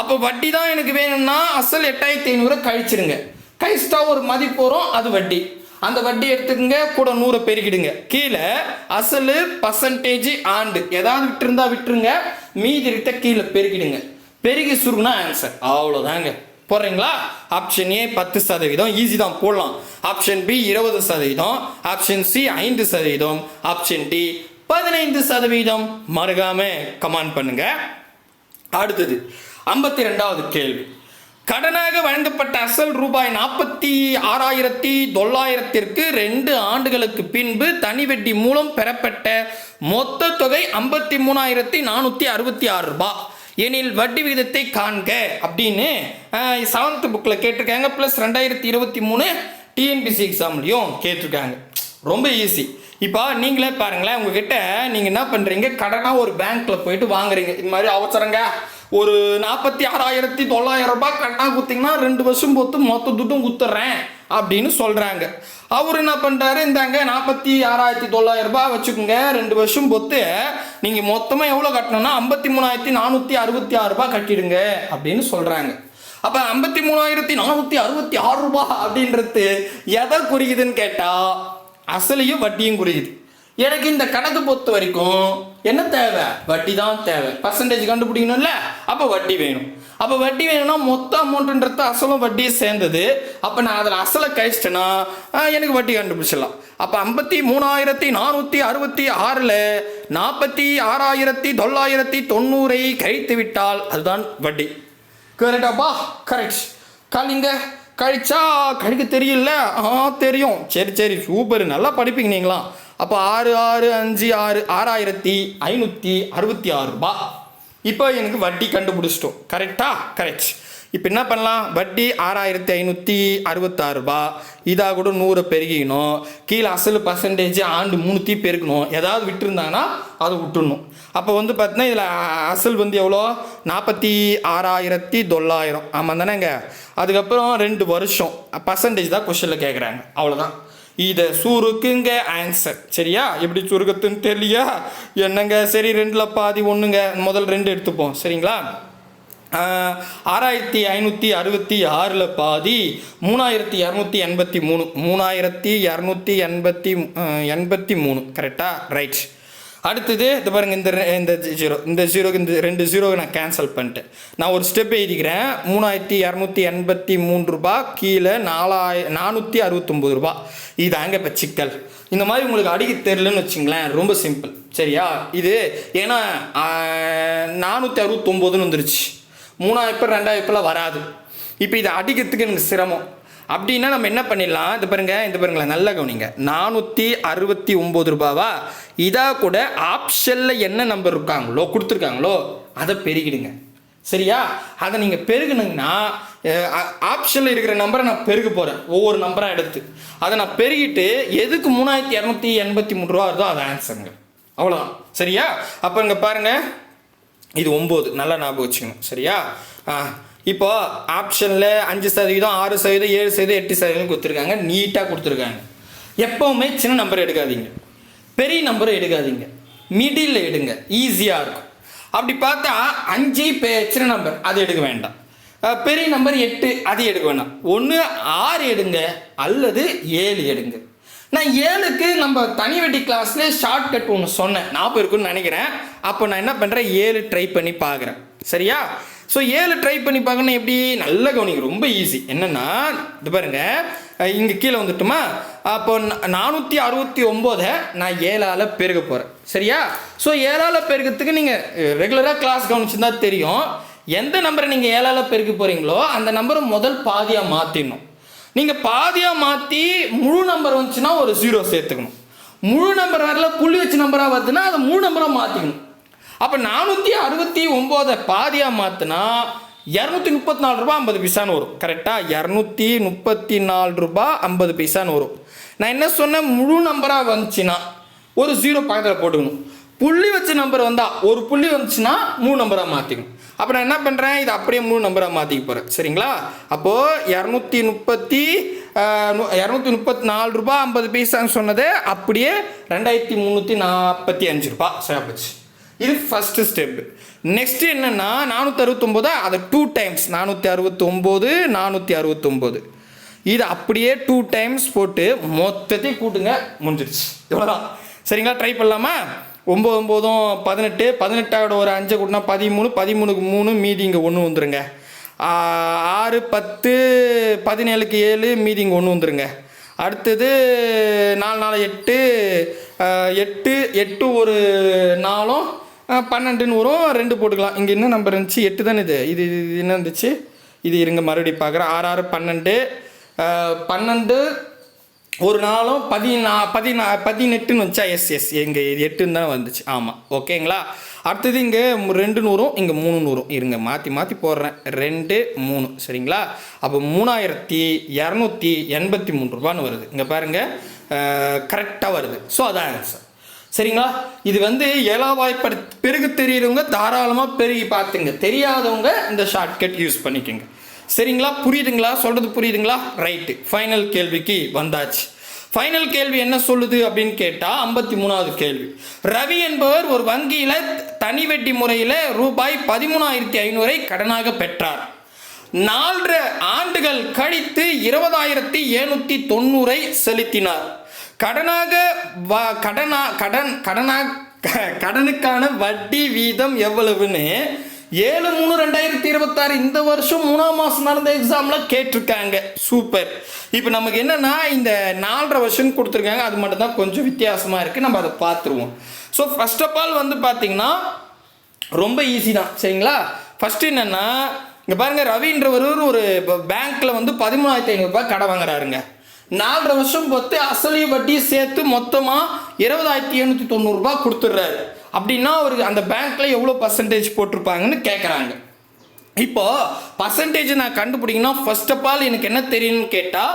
அப்போ வட்டி தான் எனக்கு வேணும்னா அசல் 8500 கழிச்சிருங்க. கைஸ்டா ஒரு மதிப்பு வரும், அது வட்டி. அந்த வட்டி எடுத்துக்கங்க, கூட 100 பெருக்கிடுங்க. கீழே அசலு பர்சன்டேஜ் ஆண்டு ஏதாவது விட்டுருந்தா விட்டுருங்க, மீதி இருக்க கீழே பெருக்கிடுங்க. பெருகி சுருகுனா ஆன்சர். அவ்வளோதாங்க. போடுறீங்களா? ஆப்ஷன் ஏ 10%, ஈஸி தான், போடலாம். Option B 20%, option C 5%, option D 15%. மறக்காம கமெண்ட் பண்ணுங்க. அடுத்தது 52வது கேள்வி. கடனாக வழங்கப்பட்ட அசல் ரூபாய் 46,900க்கு 2 ஆண்டுகளுக்கு பின்பு தனி வட்டி மூலம் பெறப்பட்ட மொத்த தொகை 53,466 ரூபாய் எனில் வட்டி விகிதத்தை காண்க அப்படின்னு 7th புக்கில் கேட்டிருக்காங்க. ப்ளஸ் 2023 டிஎன்பிசி எக்ஸாம்லையும் கேட்டிருக்காங்க. ரொம்ப ஈஸி. இப்போ நீங்களே பாருங்களேன், உங்ககிட்ட நீங்கள் என்ன பண்ணுறீங்க? கடனாக ஒரு பேங்க்கில் போயிட்டு வாங்குறீங்க. இது மாதிரி அவசரங்க ஒரு 46,900 ரூபாய் கடனாக கொடுத்தீங்கன்னா 2 வருஷம் பொறுத்து மொத்த துட்டும் கொடுத்துட்றேன் அப்படின்னு சொல்கிறாங்க. அவர் என்ன பண்ணுறாரு? இந்தாங்க 46,900 ரூபாய் வச்சுக்கோங்க, 2 வருஷம் பொறுத்து நீங்கள் மொத்தமாக எவ்வளோ கட்டணும்னா 53,466 ரூபாய் கட்டிடுங்க அப்படின்னு சொல்கிறாங்க. அப்போ 53,466 ரூபாய் அப்படின்றது எதை குறிக்குதுன்னு கேட்டால் அசலையும் வட்டியும் குறிக்குது. எனக்கு இந்த கணக்கு பொறுத்த வரைக்கும் என்ன தேவை? வட்டி தான் தேவை. பர்சன்டேஜ் கண்டுபிடிக்கணும்ல, அப்போ வட்டி வேணும். அப்போ வட்டி வேணும்னா மொத்த அமௌண்ட்டுன்றது அசலும் வட்டியும் சேர்ந்தது. அப்போ நான் அதில் அசலை கழிச்சிட்டேன்னா எனக்கு வட்டி கண்டுபிடிச்சிடலாம். அப்போ 53,466ல் 46,990 கழித்து விட்டால் அதுதான் வட்டி. கரெக்டாப்பா? கரெக்ட். காலிங்க கழிச்சா கழிக்க தெரியல? தெரியும். சரி சரி, சூப்பர், நல்லா படிப்பீங்க நீங்களாம். அப்போ 6 6 5 6 6,566 ரூபாய். இப்போ எனக்கு வட்டி கண்டுபிடிச்சிட்டோம். கரெக்டா? கரெக்ட். இப்போ என்ன பண்ணலாம்? வட்டி 6,566 ரூபாய். இதாக கூட 100 பெருகிக்கணும். கீழே அசல் பர்சன்டேஜ் ஆண்டு 3 பெருக்கணும். ஏதாவது விட்டுருந்தாங்கன்னா அதை விட்டுடணும். அப்போ வந்து பார்த்தீங்கன்னா இதில் அசல் வந்து எவ்வளோ? 46,900. ஆமாம் தானேங்க? அதுக்கப்புறம் 2 வருஷம் பர்சன்டேஜ் தான் கொஸ்டினில் கேட்குறாங்க. அவ்வளோதான். இதை சுருக்குங்க ஆன்சர். சரியா? எப்படி சுருக்கத்துன்னு தெரியலையா? என்னங்க, சரி 2ல் பாதி ஒன்றுங்க, முதல் 2 எடுத்துப்போம். சரிங்களா? 6566 பாதி 3283. 3283 கரெக்டா? ரைட். அடுத்தது இது பாருங்கள், இந்த ஜீரோக்கு இந்த 2 ஜீரோவை நான் கேன்சல் பண்ணிட்டேன். நான் ஒரு ஸ்டெப் எழுதிக்கிறேன். 3283 ரூபா கீழே 469 ரூபா. இதாங்க இப்போ சிக்கல். இந்த மாதிரி உங்களுக்கு அடிக்க தெரியலன்னு வச்சுங்களேன், ரொம்ப சிம்பிள். சரியா? இது ஏன்னா 469ன்னு வந்துருச்சு. 3000 2000 வராது. இப்போ இதை அடிக்கிறதுக்கு எனக்கு சிரமம். அப்படின்னா நம்ம என்ன பண்ணிடலாம், இது பாருங்களேன், நல்லா கவனிங்க. 469 ரூபாவா, இதாக கூட ஆப்ஷனில் என்ன நம்பர் கொடுத்துருக்காங்களோ அதை பெருகிடுங்க. சரியா? அதை நீங்கள் பெருகுனீங்கன்னா ஆப்ஷனில் இருக்கிற நம்பரை நான் பெருக போகிறேன். ஒவ்வொரு நம்பராக எடுத்து அதை நான் பெருகிட்டு எதுக்கு 3283 ரூபா வருதோ அது ஆன்சருங்க. அவ்வளோதான். சரியா? அப்போ இங்கே பாருங்கள், இது 9. நல்லா ஞாபகம் வச்சுக்கணும். சரியா? இப்போ ஆப்ஷனில் 5%, 6%, 7%, 8% கொடுத்துருக்காங்க. நீட்டாக கொடுத்துருக்காங்க. எப்போவுமே சின்ன நம்பர் எடுக்காதீங்க, பெரிய நம்பரை எடுக்காதீங்க, மிடில் எடுங்க, ஈஸியாக இருக்கும். அப்படி பார்த்தா 5 சின்ன நம்பர், அது எடுக்க வேண்டாம். பெரிய நம்பர் 8, அது எடுக்க வேண்டாம். ஒன்று 6 எடுங்க அல்லது 7 எடுங்க. நான் 7க்கு நம்ம தனி வட்டி கிளாஸ்ல ஷார்ட்கட் ஒன்று சொன்னேன், ஞாபகம் இருக்குன்னு நினைக்கிறேன். அப்போ நான் என்ன பண்ணுறேன், 7 ட்ரை பண்ணி பார்க்குறேன். சரியா? ஸோ 7 ட்ரை பண்ணி பார்க்கணும். எப்படி? நல்ல கவனிங்க, ரொம்ப ஈஸி. என்னென்னா இது பாருங்க, இங்கே கீழே வந்துட்டுமா, அப்போ 469 நான் 7ஆல் பெருக போகிறேன். சரியா? ஸோ 7ஆல் பெருக்கிறதுக்கு நீங்கள் ரெகுலராக கிளாஸ் கவனிச்சுருந்தா தெரியும். எந்த நம்பரை நீங்கள் 7ஆல் பெருக்க போகிறீங்களோ அந்த நம்பரை முதல் பாதியாக மாற்றிடணும். நீங்கள் பாதியாக மாற்றி முழு நம்பர் வந்துச்சுன்னா ஒரு 0 சேர்த்துக்கணும். முழு நம்பர் வரல, புள்ளி வச்சு நம்பராக வருதுன்னா அதை முழு நம்பராக மாற்றிக்கணும். அப்போ 469 பாதியாக மாற்றினா 234 ரூபா 50 பைசான்னு வரும். கரெக்டாக? 234 ரூபா 50 பைசான்னு வரும். நான் என்ன சொன்னேன், முழு நம்பராக வந்துச்சுன்னா ஒரு 0 பக்கத்தில் போட்டுக்கணும். புள்ளி வச்ச நம்பர் வந்தால் ஒரு புள்ளி வந்துச்சுன்னா 3 நம்பராக மாற்றிக்கணும். அப்போ நான் என்ன பண்ணுறேன், இது அப்படியே 3 நம்பராக மாற்றிக்க போகிறேன். சரிங்களா? அப்போது 234 ரூபா 50 பைசான்னு சொன்னது அப்படியே 2345 ரூபா சேப்பச்சு. இது ஃபஸ்ட்டு ஸ்டெப்பு. நெக்ஸ்ட்டு என்னென்னா 469 அதை 2 டைம்ஸ் 469 469 இது அப்படியே 2 டைம்ஸ் போட்டு மொத்தத்தையும் கூட்டுங்க, முடிஞ்சிடுச்சு. இவ்வளோதான். சரிங்களா? ட்ரை பண்ணலாமா? 9 18 18ஓட ஒரு 5 கூட்டினா 13, 13க்கு 3, மீதி இங்கே 1 வந்துருங்க. 6 10 17க்கு 7, மீதி இங்கே 1 வந்துருங்க. அடுத்தது 4 4 8 8 8 ஒரு 4 12ன்னு வரும். 2 போட்டுக்கலாம். இங்கே என்ன நம்பர் இருந்துச்சு, 8 தானே. இது என்ன இருந்துச்சு, இது இருங்க மறுபடியும் பார்க்குறேன். 6 6 12 12 ஒரு 4 18ன்னு வந்துச்சா? எஸ் எங்கே இது 8ன்னு தான் வந்துச்சு. ஆமாம், ஓகேங்களா? அடுத்தது இங்கே 2ன்னு வரும், இங்கே 3ன்னு வரும். இருங்க மாற்றி போடுறேன். 2 3. சரிங்களா? அப்போ 3283 ரூபான்னு வருது. இங்கே பாருங்கள், கரெக்டாக வருது. ஸோ அதான் ஆன்சர். சரிங்களா? இது ஏழாவாய்ப்படுத்தி பெருகு தெரியுறவங்க தாராளமாக பெருகி பார்த்துங்க, தெரியாதவங்க இந்த ஷார்ட்கட் யூஸ் பண்ணிக்கோங்க. சரிங்களா? புரியுதுங்களா? சொல்கிறது புரியுதுங்களா? ரைட்டு. ஃபைனல் கேள்விக்கு வந்தாச்சு. ஃபைனல் கேள்வி என்ன சொல்லுது அப்படின்னு கேட்டால் 53வது கேள்வி. ரவி என்பவர் ஒரு வங்கியில் தனி வட்டி முறையில் ரூபாய் 13,500 கடனாக பெற்றார். 4 ஆண்டுகள் கழித்து 20,790 செலுத்தினார். கடனுக்கான வட்டி வீதம் எவ்வளவுன்னு 7/3/2026 இந்த வருஷம் 3ஆம் மாதம் நடந்த எக்ஸாமில் கேட்டிருக்காங்க. சூப்பர். இப்போ நமக்கு என்னென்னா இந்த 4.5 வருஷம் கொடுத்துருக்காங்க, அது மட்டும் தான் கொஞ்சம் வித்தியாசமாக இருக்குது. நம்ம அதை பார்த்துருவோம். ஸோ ஃபர்ஸ்ட் ஆஃப் ஆல் பார்த்தீங்கன்னா ரொம்ப ஈஸி தான். சரிங்களா? ஃபஸ்ட்டு என்னென்னா இங்கே பாருங்கள், ரவின்றவர் ஒரு பேங்க்கில் 13,500 ரூபாய் கடை வாங்குறாருங்க. 4.5 வருஷம் பொறுத்து அசலையும் வட்டியும் சேர்த்து மொத்தமாக 20,790 ரூபாய் கொடுத்துட்றாரு. அப்படின்னா அவருக்கு அந்த பேங்க்கில் எவ்வளோ பர்சன்டேஜ் போட்டிருப்பாங்கன்னு கேட்குறாங்க. இப்போது பர்சன்டேஜ் நான் கண்டுபிடிக்கணும்னா ஃபர்ஸ்ட் ஆஃப் ஆல் எனக்கு என்ன தெரியும்னு கேட்டால்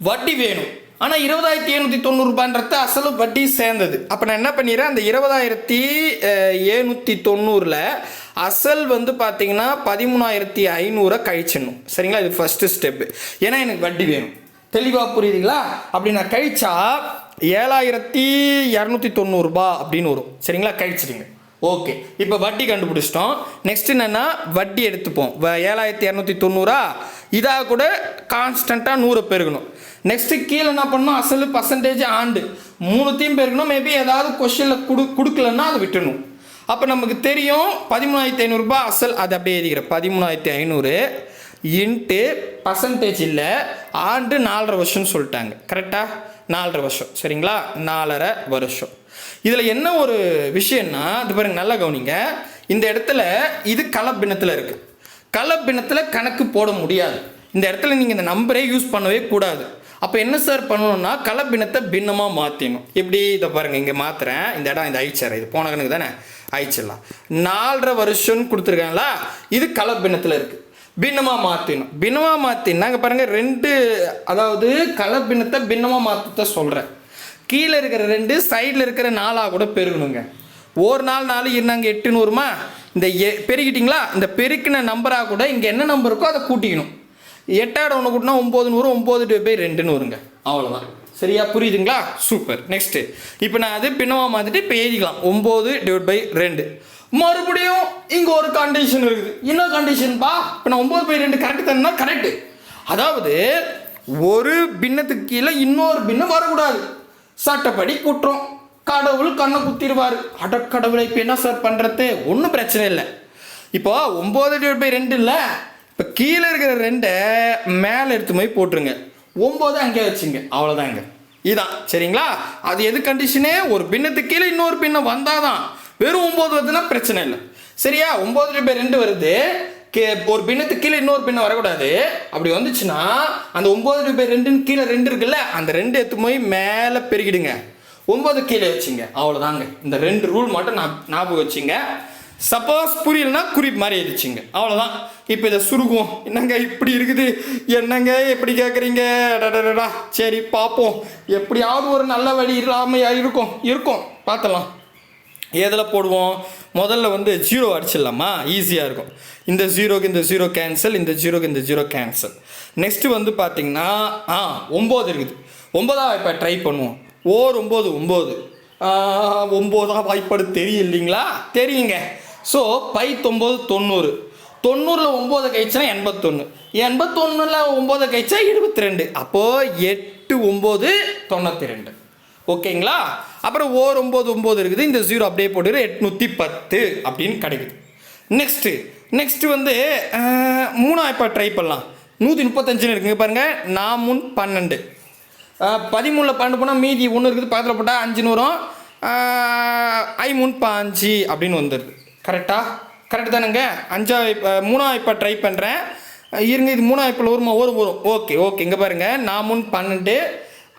வட்டி வேணும். ஆனால் 20,790 ரூபான்றது அசலு வட்டி சேர்ந்தது. அப்போ நான் என்ன பண்ணிடுறேன், அந்த 20,790ல் அசல் பார்த்தீங்கன்னா 13,500 கழிச்சிடணும். சரிங்களா? இது ஃபஸ்ட்டு ஸ்டெப்பு. ஏன்னா எனக்கு வட்டி வேணும். தெளிவாக புரியுதுங்களா? அப்படி நான் கழிச்சா 7290 ரூபாய் அப்படின்னு வரும். சரிங்களா? கழிச்சிடுங்க. ஓகே, இப்போ வட்டி கண்டுபிடிச்சிட்டோம். நெக்ஸ்ட் என்னென்னா வட்டி எடுத்துப்போம். 7290 இதாக கூட கான்ஸ்டண்ட்டாக 100 பெருகணும். நெக்ஸ்ட்டு கீழே என்ன பண்ணணும்? அசல் பர்சன்டேஜ் ஆண்டு 3த்தையும் பெருகணும். மேபி ஏதாவது கொஷனில் கொடுக்கலன்னா அதை விட்டுணும். அப்போ நமக்கு தெரியும் 13,500 ரூபாய் அசல். அதை அப்படியே எழுதிக்கிறேன். 13,500 இன்ட்டு பர்சன்டேஜ் இல்லை, ஆண்டு 4.5 வருஷம்னு சொல்லிட்டாங்க. கரெக்டாக 4.5 வருஷம். சரிங்களா? 4.5 வருஷம். இதில் என்ன ஒரு விஷயம்னா, அது பாருங்க, நல்லா கவனிங்க. இந்த இடத்துல இது கலப்பினத்தில் இருக்குது. கலப்பினத்தில் கணக்கு போட முடியாது. இந்த இடத்துல நீங்கள் இந்த நம்பரே யூஸ் பண்ணவே கூடாது. அப்போ என்ன சார் பண்ணணும்னா, கலப்பினத்தை பின்னமாக மாற்றிடணும். எப்படி? இதை பாருங்கள், இங்கே மாற்றுறேன். இந்த இடம் இந்த அழிச்சிட்றேன். இது போன கணக்கு தானே, அழிச்சிடலாம். 4.5 வருஷம்னு கொடுத்துருக்காங்களா, இது கலப்பினத்தில் இருக்குது. பின்னமாக மாற்றிடணும். பின்னமாக மாற்றினா இங்கே பாருங்கள் 2, அதாவது கலப்பினத்தை பின்னமாக மாற்றத்தை சொல்கிறேன். கீழே இருக்கிற 2 சைடில் இருக்கிற 4 கூட பெருகணுங்க. ஒரு நாள் 4 இருந்தாங்க 800மா. இந்த பெருகிட்டிங்களா? இந்த பெருக்கின நம்பராக கூட இங்கே என்ன நம்பர் இருக்கோ அதை கூட்டிக்கணும். 8 ஒன்று கூட்டினா 9 வரும். 9/2 வருங்க. அவ்வளோதான். சரியா? புரியுதுங்களா? சூப்பர். நெக்ஸ்ட்டு இப்போ நான் அது பின்னமாக மாற்றிட்டு இப்போ எழுதிக்கலாம். 9/2. மறுபடியும் இங்கே ஒரு கண்டிஷன் இருக்குது. என்ன கண்டிஷன்ப்பா? இப்போ நான் 9/2 கரெக்டு தானே? கரெக்டு. அதாவது ஒரு பின்னத்துக்கு கீழே இன்னொரு பின்னம் வரக்கூடாது. சட்டப்படி குற்றம். கடவுள் கண்ணை குத்திடுவார். அடக்கடவுளை இப்போ என்ன சார் பண்ணுறது? ஒன்றும் பிரச்சனை இல்லை. இப்போ 9/2 இல்லை, இப்போ கீழே இருக்கிற 2 மேலே எடுத்து போய் போட்டுருங்க. 9 அங்கே வச்சுங்க. அவ்வளோதாங்க. இதுதான். சரிங்களா? அது எது கண்டிஷனே? ஒரு பின்னத்துக்கு கீழே இன்னொரு பின்னம் வந்தால் தான். வெறும் 9 வருதுன்னா பிரச்சனை இல்லை. சரியா? 9/2 வருது. ஒரு பின்னத்துக்கு கீழே இன்னொரு பின்னம் வரக்கூடாது. அப்படி வந்துச்சுன்னா அந்த 9/2 கீழே 2 இருக்குல்ல, அந்த 2 எடுத்து போய் மேலே பெருகிடுங்க. 9 கீழே வச்சுங்க. அவ்வளோதாங்க. இந்த 2 ரூல் மட்டும் ஞாபகம் வச்சுங்க. சப்போஸ் புரியலன்னா குறிப்பு மாதிரி எழுதிச்சிங்க. அவ்வளோதான். இப்போ இதை சுருக்குவோம். என்னங்க இப்படி இருக்குது? என்னங்க எப்படி கேட்குறீங்க? டடடா. சரி பார்ப்போம். எப்படியாவது ஒரு நல்ல வழி இல்லாமல் இருக்கும் பார்த்தலாம். எதில் போடுவோம்? முதல்ல 0 அடிச்சிடலாமா? ஈஸியாக இருக்கும். இந்த 0க்கு இந்த 0 கேன்சல், இந்த 0க்கு இந்த 0 கேன்சல். நெக்ஸ்ட்டு பார்த்தீங்கன்னா 9 இருக்குது. 9ஆக இப்போ ட்ரை பண்ணுவோம். 9 9 வாய்ப்பாடு தெரியும் இல்லைங்களா? தெரியுங்க. ஸோ 9 90. 90ல் 9 கழிச்சா 81. 81ல் 9 கழிச்சா 22. அப்போது 8 9 92. ஓகேங்களா? அப்புறம் 9 இருக்குது. இந்த 0 அப்படியே போட்டு 810 அப்படின்னு கிடைக்குது. நெக்ஸ்ட்டு 3 இப்போ ட்ரை பண்ணலாம். 135 இருக்குங்க பாருங்கள். 4 12. 13ல் 12 போனால் மீதி 1 இருக்குது. பக்கத்தில் போட்டால் 5 வரும். 5 5 அப்படின்னு வந்துடுது. கரெக்டு தானுங்க? 3 இப்போ ட்ரை பண்ணுறேன். இருங்க, இது 3 இப்போ வரும். ஓகே. இங்கே பாருங்கள். 4 12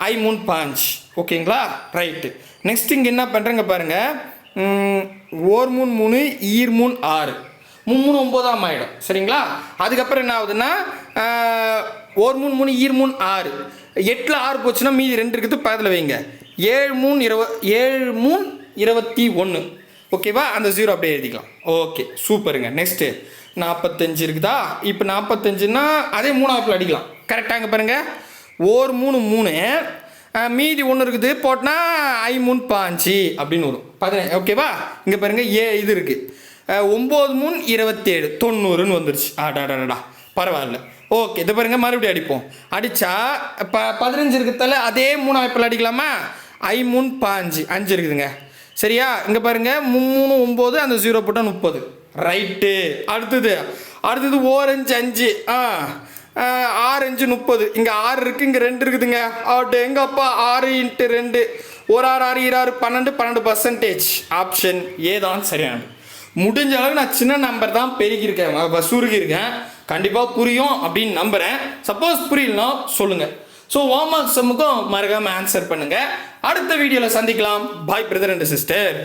5 5. ஓகேங்களா? ரைட்டு. நெக்ஸ்ட் இங்கே என்ன பண்ணுறேங்க பாருங்கள். 1 3 3 6. 3 9ஆம் ஆகிடும். சரிங்களா? அதுக்கப்புறம் என்ன ஆகுதுன்னா 1 3 3 6. 8ல் 6 போச்சுன்னா மீதி 2 இருக்குது. பக்கத்தில் வைங்க. 7 21. ஓகேவா? அந்த 0 அப்படியே எழுதிக்கலாம். ஓகே, சூப்பருங்க. நெக்ஸ்ட்டு 45 இருக்குதா? இப்போ 45ன்னா அதே 3 அடிக்கலாம். கரெக்டாக பாருங்கள். 1 3 3. மீதி 1 இருக்குது. போட்டனா 5 5 அப்படின்னு வரும். 15. ஓகேவா? இங்கே பாருங்கள். இது இருக்குது. 9 27 90ன்னு வந்துருச்சு. ஆடாடாடா, பரவாயில்ல. ஓகே, இதை பாருங்கள். மறுபடியும் அடிப்போம். அடித்தா 15 இருக்கிறதால அதே 3 அடிக்கலாமா? 5 5 இருக்குதுங்க. சரியா? இங்கே பாருங்கள். 3 9. அந்த 0 போட்டால் 30. ரைட்டு. அடுத்தது 5 5. 6 5 30. இங்கே 6 இருக்குது, இங்கே 2 இருக்குதுங்க. எங்கப்பா 6 × 2. 1 6 6 6 12 12%. ஆப்ஷன் ஏ தான் சரியானது. முடிஞ்ச அளவுக்கு நான் சின்ன நம்பர் தான் பெருகியிருக்கேன், சுருகியிருக்கேன். கண்டிப்பாக புரியும் அப்படின்னு நம்புகிறேன். சப்போஸ் புரியலனா சொல்லுங்கள். ஸோ ஹோம்ஒர்க் சம்முக்கும் மறக்காமல் ஆன்சர் பண்ணுங்கள். அடுத்த வீடியோவில் சந்திக்கலாம். பாய் பிரதர் அண்ட் சிஸ்டர்.